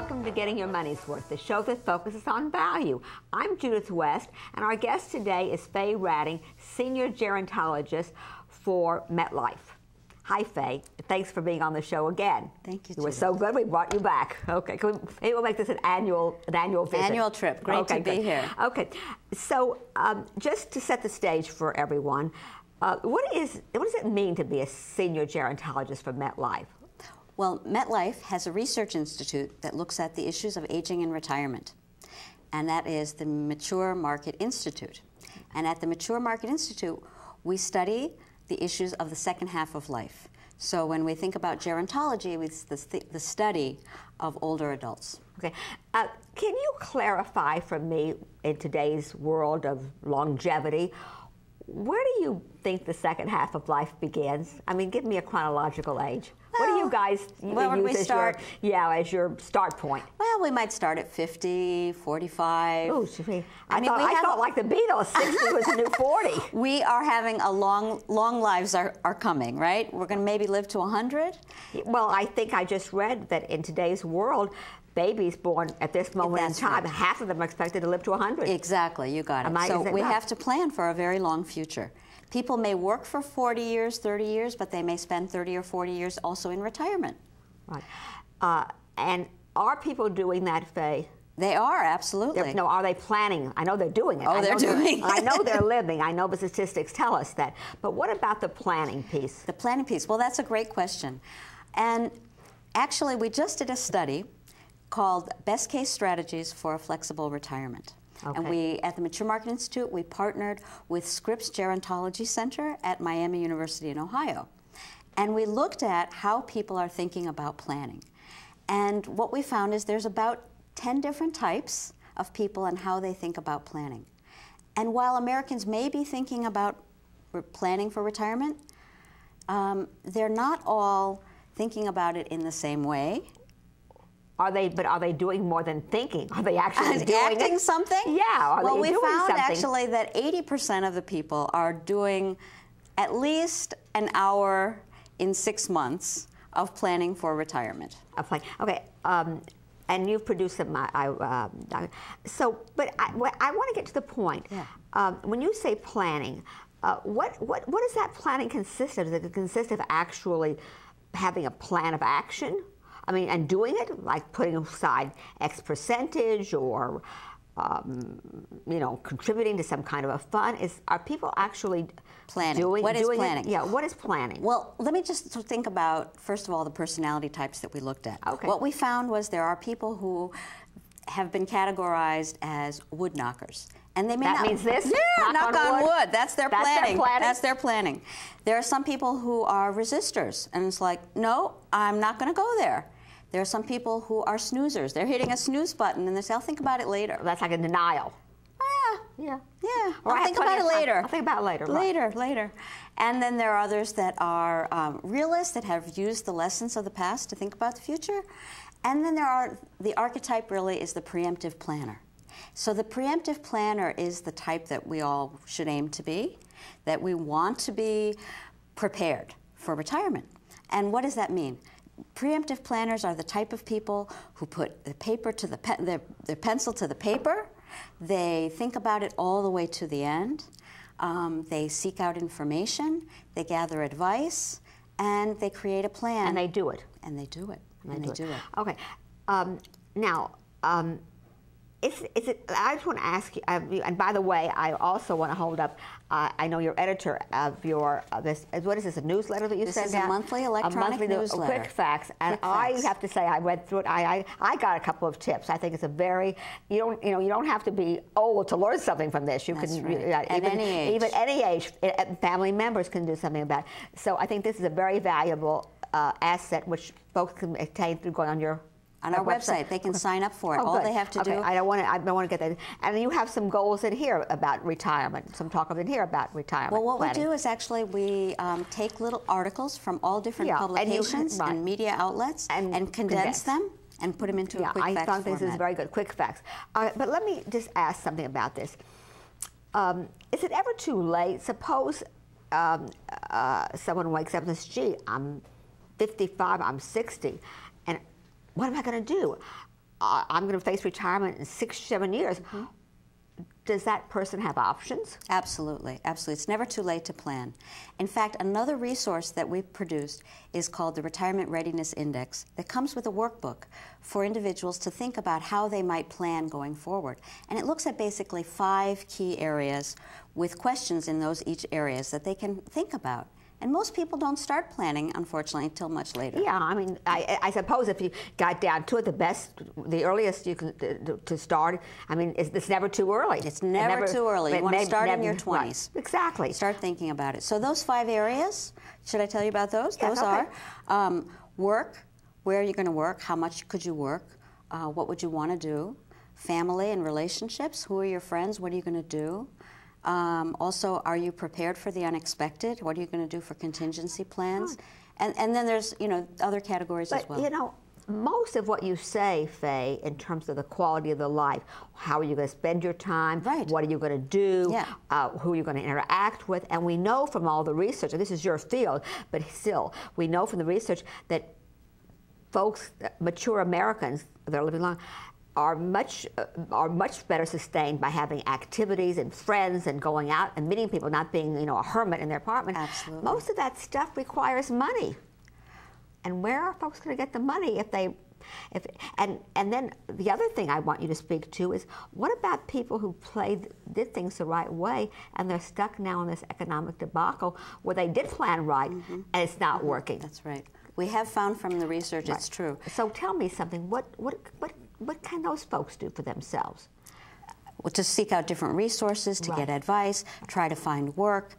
welcome to Getting Your Money's Worth, the show that focuses on value. I'm Judith West, and our guest today is Fay Radding, Senior Gerontologist for Metlife. Hi, Faye. Thanks for being on the show again. Thank you, You were so good, we brought you back. Okay, maybe we'll make this an annual visit. Annual trip. Great to be here. Okay, so just to set the stage for everyone, what does it mean to be a Senior Gerontologist for Metlife? Well, Metlife has a research institute that looks at the issues of aging and retirement, and that is the Mature Market Institute. And at the Mature Market Institute, we study the issues of the second half of life. So when we think about gerontology, it's the study of older adults. Okay. Can you clarify for me, in today's world of longevity, where do you think the second half of life begins? I mean, give me a chronological age. What do you guys use as your start point? Well, we might start at 50, 45. Oh, I thought like the Beatles, 60 was a new 40. We are having a long lives are coming, right? We're going to maybe live to 100. Well, I think I just read that in today's world, babies born at this moment in time, half of them are expected to live to 100. Exactly, you got it. So we have to plan for a very long future. People may work for 40 years, 30 years, but they may spend 30 or 40 years also in retirement. Right. And are people doing that, Faye? They are, absolutely. No, are they planning? I know they're doing it. Oh, they're doing it. I know they're living. I know the statistics tell us that. But what about the planning piece? The planning piece. Well, that's a great question. And actually, we just did a study called Best Case Strategies for a Flexible Retirement. Okay. And we, at the Mature Market Institute, we partnered with Scripps Gerontology Center at Miami University in Ohio. And we looked at how people are thinking about planning. And what we found is there's about 10 different types of people and how they think about planning. And while Americans may be thinking about planning for retirement, they're not all thinking about it in the same way. Are they doing more than thinking? Are they actually doing something? Yeah. Well, we found actually that 80% of the people are doing at least an hour in 6 months of planning for retirement. Okay. And you've produced them. But I want to get to the point. Yeah. When you say planning, what does that planning consist of? Does it consist of actually having a plan of action? I mean, and doing it, like putting aside X percentage or, contributing to some kind of a fund? Are people actually planning? What is planning? Yeah, what is planning? Well, let me just think about, first of all, the personality types that we looked at. Okay. What we found was there are people who have been categorized as wood knockers. And they may that means this? Yeah, knock on wood. That's their planning. That's their planning. There are some people who are resistors, and it's like, no, I'm not going to go there. There are some people who are snoozers. They're hitting a snooze button, and they say, I'll think about it later. That's like a denial. Yeah. I'll think about it later. I'll think about it later. Later. And then there are others that are realists, that have used the lessons of the past to think about the future. And then the archetype really is the preemptive planner. So the preemptive planner is the type that we all should aim to be, that we want to be prepared for retirement. And what does that mean? Preemptive planners are the type of people who put the paper to their pencil to the paper. They think about it all the way to the end. They seek out information. They gather advice, and they create a plan. And they do it. And they do it. Okay. Now, is it? I just want to ask you. And by the way, I also want to hold up. I know you're editor of your this. What is this? A newsletter that you send out? This is a monthly electronic newsletter. Quick Facts, and I have to say I read through it. I got a couple of tips. I think it's a very you don't have to be old to learn something from this. You That's can right. At any age. Even any age, family members can do something about it. So I think this is a very valuable asset which folks can attain through going on our website. They can sign up for it. All they have to do. I don't want to get that. And you have some goals in here about retirement. Some talk in here about retirement. Well, what we do is actually we take little articles from all different publications and media outlets and condense them and put them into a quick facts format. I thought this is very good. Quick facts. But let me just ask something about this. Is it ever too late? Suppose someone wakes up and says, "Gee, I'm 55. I'm 60, and what am I going to do?" I'm going to face retirement in 6, 7 years. Does that person have options? Absolutely, absolutely. It's never too late to plan. In fact, another resource that we've produced is called the Retirement Readiness Index that comes with a workbook for individuals to think about how they might plan going forward. And it looks at basically 5 key areas with questions in those each areas that they can think about. And most people don't start planning, unfortunately, until much later. Yeah, I mean, I suppose if you got down to it, the earliest you can to start. I mean, it's never too early. It's never too early. You want to start in your 20s. Right. Exactly. Start thinking about it. So those 5 areas, should I tell you about those? Yes, those okay. are work. Where are you going to work? How much could you work? What would you want to do? Family and relationships. Who are your friends? What are you going to do? Also, are you prepared for the unexpected? What are you going to do for contingency plans? And then there's, other categories as well. But, most of what you say, Faye, in terms of the quality of the life, how are you going to spend your time? Right. What are you going to do? Yeah. Who are you going to interact with? And we know from all the research, and this is your field, but still, we know from the research that folks, mature Americans that are living long, are much better sustained by having activities and friends and going out and meeting people, not being a hermit in their apartment. Absolutely. Most of that stuff requires money, and where are folks going to get the money and then the other thing I want you to speak to is, what about people who did things the right way and they're stuck now in this economic debacle where they did plan right and it's not working? That's right. We have found from the research it's true. So tell me something. What can those folks do for themselves? Well, to seek out different resources, to get advice, try to find work,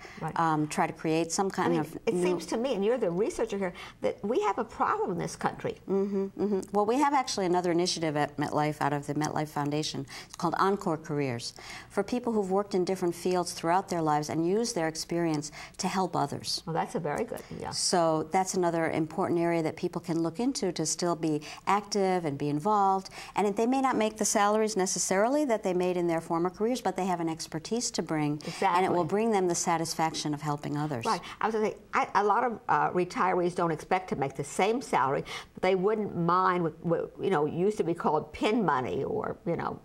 try to create some kind of It seems to me, and you're the researcher here, that we have a problem in this country. Well, we have actually another initiative at Metlife out of the Metlife Foundation. It's called Encore Careers, for people who've worked in different fields throughout their lives and used their experience to help others. Well, that's a very good, yeah. So that's another important area that people can look into to still be active and be involved. And they may not make the salaries necessarily that they made in their former careers, but they have an expertise to bring, and it will bring them the satisfaction of helping others. Right. I was going to say, a lot of retirees don't expect to make the same salary, but they wouldn't mind what used to be called pin money or little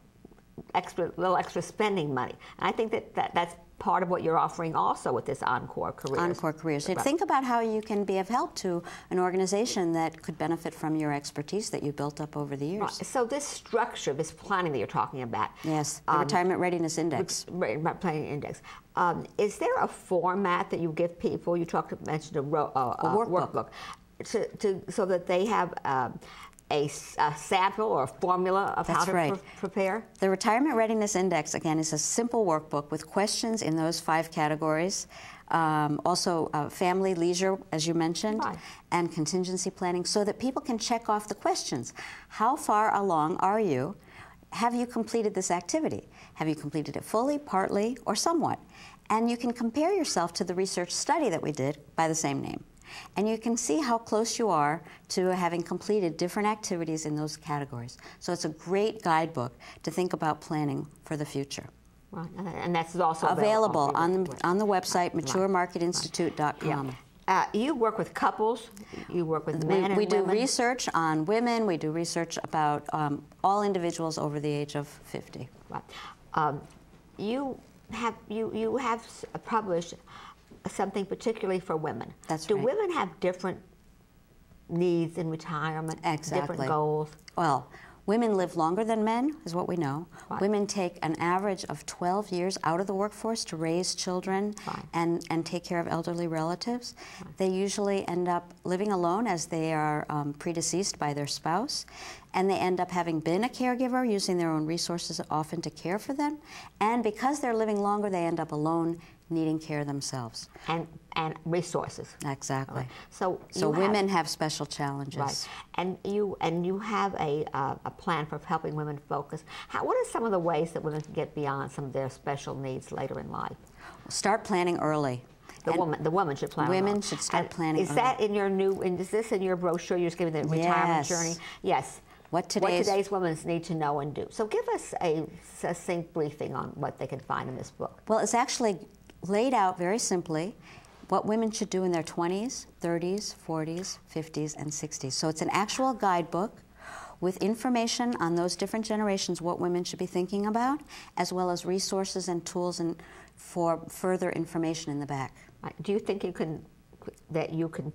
extra spending money. And I think that's part of what you're offering also with this Encore Careers. Encore Careers. So think about how you can be of help to an organization that could benefit from your expertise that you built up over the years. Right. So this structure, this planning that you're talking about. Yes, the Retirement Readiness Index. Planning Index. Is there a format that you give people? You mentioned a workbook. So that they have a sample or a formula of how to prepare? The Retirement Readiness Index, again, is a simple workbook with questions in those 5 categories. Also family, leisure, as you mentioned, and contingency planning, so that people can check off the questions. How far along are you? Have you completed this activity? Have you completed it fully, partly, or somewhat? And you can compare yourself to the research study that we did by the same name. And you can see how close you are to having completed different activities in those categories. So it's a great guidebook to think about planning for the future. Right. And that's also available on the website, maturemarketinstitute.com. Yeah. You work with couples, you work with men and women. We do research on women, we do research about all individuals over the age of 50. Right. You have published something particularly for women. That's Do right. women have different needs in retirement, different goals? Well, women live longer than men, is what we know. Right. Women take an average of 12 years out of the workforce to raise children and take care of elderly relatives. Right. They usually end up living alone as they are predeceased by their spouse, and they end up having been a caregiver, using their own resources often to care for them. And because they're living longer, they end up alone, needing care themselves. And resources. Exactly. Right. So women have special challenges. Right. And you have a plan for helping women focus. What are some of the ways that women can get beyond some of their special needs later in life? Start planning early. The woman should plan. Women should start planning. Is that in your is this in your brochure? You're just giving the retirement journey. Yes. What today's women need to know and do. So give us a succinct briefing on what they can find in this book. Well, it's actually laid out very simply what women should do in their 20s, 30s, 40s, 50s, and 60s. So it's an actual guidebook with information on those different generations, what women should be thinking about, as well as resources and tools and for further information in the back. Do you think you can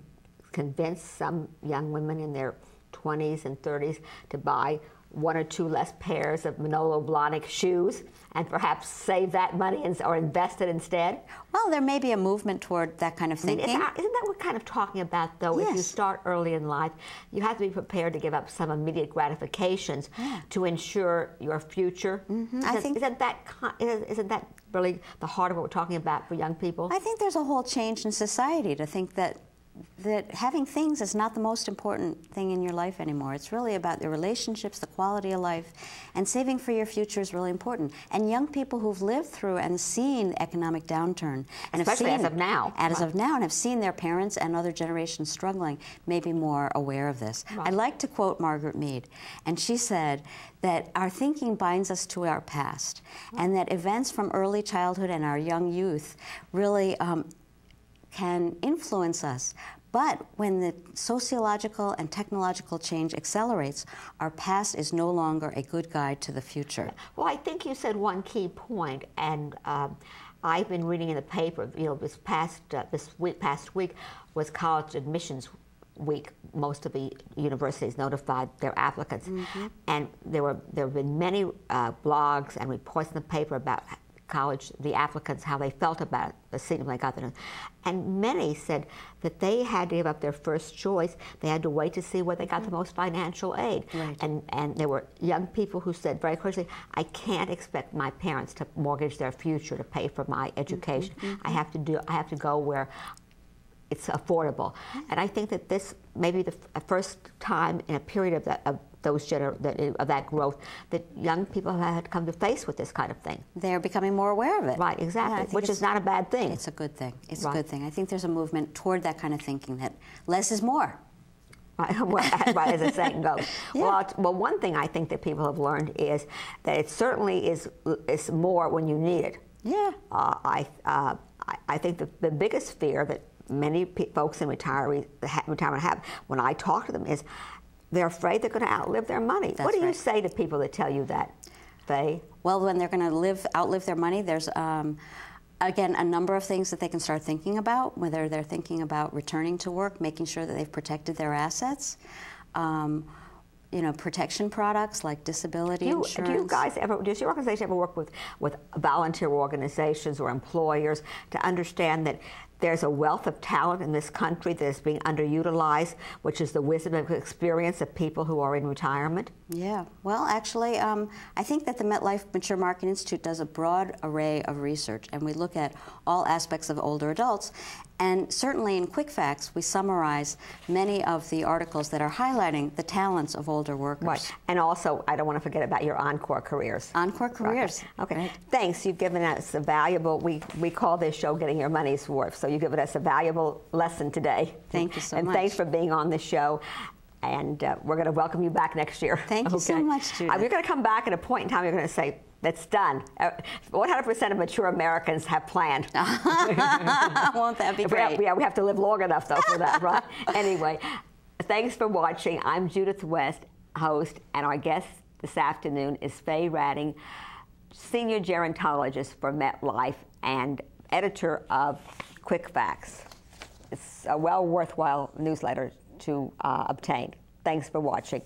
convince some young women in their 20s and 30s to buy 1 or 2 less pairs of Manolo Blahnik shoes and perhaps save that money or invest it instead? Well, there may be a movement toward that kind of thinking. Isn't that what we're kind of talking about, though? Yes. If you start early in life, you have to be prepared to give up some immediate gratifications to ensure your future. Isn't that really the heart of what we're talking about for young people? I think there's a whole change in society to think that having things is not the most important thing in your life anymore. It's really about the relationships, the quality of life, and saving for your future is really important. And young people who've lived through and seen economic downturn, and especially as of now, and have seen their parents and other generations struggling, may be more aware of this. Right. I'd like to quote Margaret Mead, and she said that our thinking binds us to our past, and that events from early childhood and our young youth really can influence us. But when the sociological and technological change accelerates, our past is no longer a good guide to the future. Well, I think you said one key point, and I've been reading in the paper, this past week was college admissions week. Most of the universities notified their applicants, and there have been many blogs and reports in the paper about college, the applicants, how they felt about it, the seat when they got there. And many said that they had to give up their first choice. They had to wait to see where they got the most financial aid. Right. And there were young people who said very clearly, I can't expect my parents to mortgage their future to pay for my education. I have to go where it's affordable. And I think that this may be the first time in a period of that growth that young people have had to come to face with this kind of thing. They're becoming more aware of it. Right, exactly, which is not a bad thing. It's a good thing. It's a good thing. I think there's a movement toward that kind of thinking, that less is more. Right, as the saying goes. Yeah. Well, one thing I think that people have learned is that it certainly is more when you need it. Yeah. I think the biggest fear that many folks in retirement have, when I talk to them, is they're afraid they're going to outlive their money. What do you say to people that tell you that, Faye? Well, when they're going to outlive their money, there's, again, a number of things that they can start thinking about, whether they're thinking about returning to work, making sure that they've protected their assets, protection products like disability insurance. Does your organization ever work with volunteer organizations or employers to understand that there's a wealth of talent in this country that is being underutilized, which is the wisdom and experience of people who are in retirement? Yeah. Well, actually, I think that the Metlife Mature Market Institute does a broad array of research, and we look at all aspects of older adults. And certainly in Quick Facts, we summarize many of the articles that are highlighting the talents of older workers. Right. And also, I don't want to forget about your Encore Careers. Encore Careers. Okay. Right. Thanks. You've given us a valuable, we call this show Getting Your Money's Worth. So you've given us a valuable lesson today. Thank you so much. And thanks for being on the show. And we're going to welcome you back next year. Thank you so much, Judith. You're going to come back at a point in time, you're going to say, that's done. 100% of mature Americans have planned. Won't that be great? We have to live long enough, though, for that, right? Anyway, thanks for watching. I'm Judith West, host, and our guest this afternoon is Fay Radding, Senior Gerontologist for Metlife and editor of Quick Facts. It's a well worthwhile newsletter to obtain. Thanks for watching.